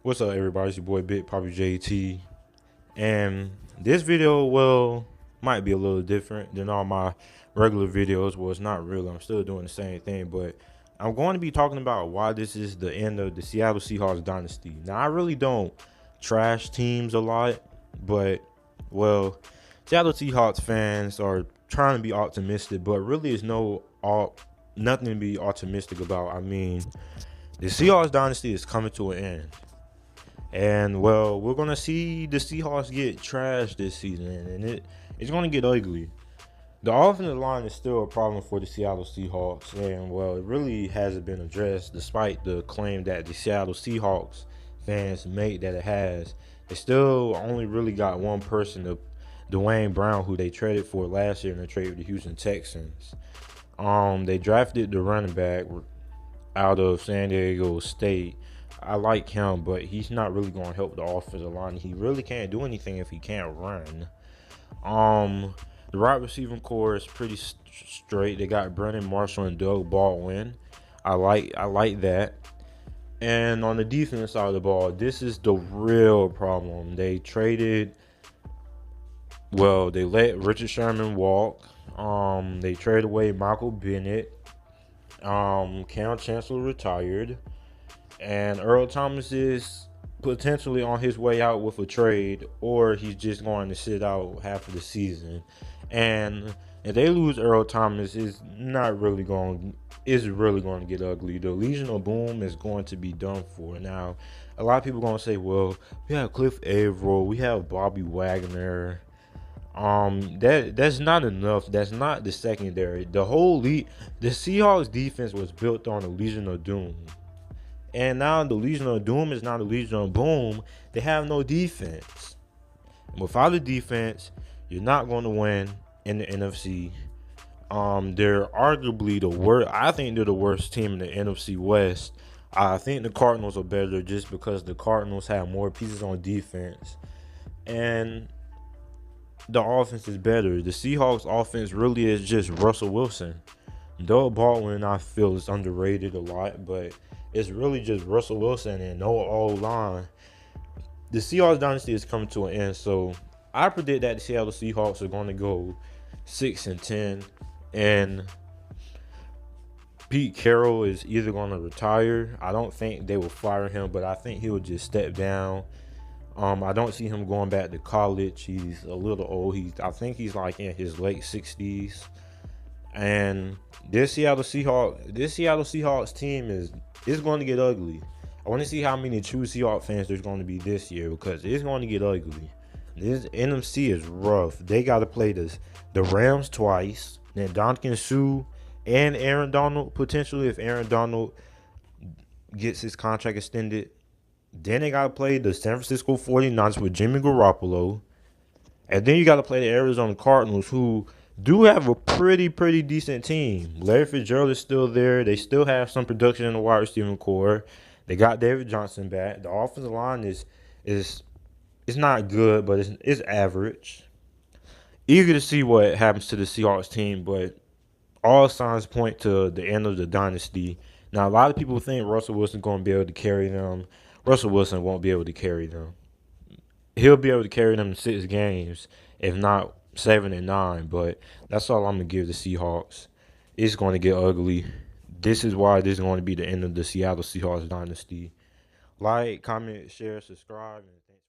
What's up, everybody? It's your boy Big Poppy JT, and this video, well, might be a little different than all my regular videos. Well, it's not really. I'm still doing the same thing, but I'm going to be talking about why this is the end of the Seattle Seahawks dynasty. Now, I really don't trash teams a lot, but well, Seattle Seahawks fans are trying to be optimistic, but really, it's nothing to be optimistic about. I mean, the Seahawks dynasty is coming to an end. And well, we're gonna see the Seahawks get trashed this season, and it's gonna get ugly. The offensive line is still a problem for the Seattle Seahawks, and well, it really hasn't been addressed, despite the claim that the Seattle Seahawks fans make that it has. They still only really got one person, Dwayne Brown, who they traded for last year in the trade with the Houston Texans. They drafted the running back out of San Diego State. I like him, but he's not really going to help the offensive line. He really can't do anything if he can't run. The wide receiving core is pretty straight. They got Brandon Marshall and Doug Baldwin. I like that. And on the defense side of the ball, this is the real problem. They let Richard Sherman walk. They traded away Michael Bennett. Cam Chancellor retired. And Earl Thomas is potentially on his way out with a trade, or he's just going to sit out half of the season. And if they lose Earl Thomas, it's really going to get ugly. The Legion of Boom is going to be done for. Now, a lot of people are going to say, well, we have Cliff Averill, we have Bobby Wagner. That's not enough. That's not the secondary. The Seahawks defense was built on the Legion of Doom. And now the Legion of Doom is not the Legion of Boom. They have no defense. Without a defense, you're not going to win in the NFC. They're arguably the worst. I think they're the worst team in the NFC West. I think the Cardinals are better just because the Cardinals have more pieces on defense. And the offense is better. The Seahawks offense really is just Russell Wilson. Doug Baldwin, I feel, is underrated a lot, but it's really just Russell Wilson and no O-line. The Seahawks dynasty is coming to an end, so I predict that the Seattle Seahawks are going to go 6-10, and Pete Carroll is either going to retire. I don't think they will fire him, but I think he will just step down. I don't see him going back to college. He's a little old. I think he's like in his late 60s. And this Seattle Seahawks team is going to get ugly. I want to see how many true Seahawks fans there's going to be this year, because it's going to get ugly. This NFC is rough. They got to play the Rams twice, then Ndamukong Suh and Aaron Donald, potentially, if Aaron Donald gets his contract extended. Then they got to play the San Francisco 49ers with Jimmy Garoppolo. And then you got to play the Arizona Cardinals, who do have a pretty decent team. Larry Fitzgerald is still there. They still have some production in the wide receiving core. They got David Johnson back. The offensive line is it's not good, but it's average. Eager to see what happens to the Seahawks team, but all signs point to the end of the dynasty. Now, a lot of people think Russell Wilson's going to be able to carry them. Russell Wilson won't be able to carry them. He'll be able to carry them in 6 games, if not 7 and 9. But that's all I'm gonna give the Seahawks. It's going to get ugly. This is why this is going to be the end of the Seattle Seahawks dynasty. Like, comment, share, subscribe, and thanks.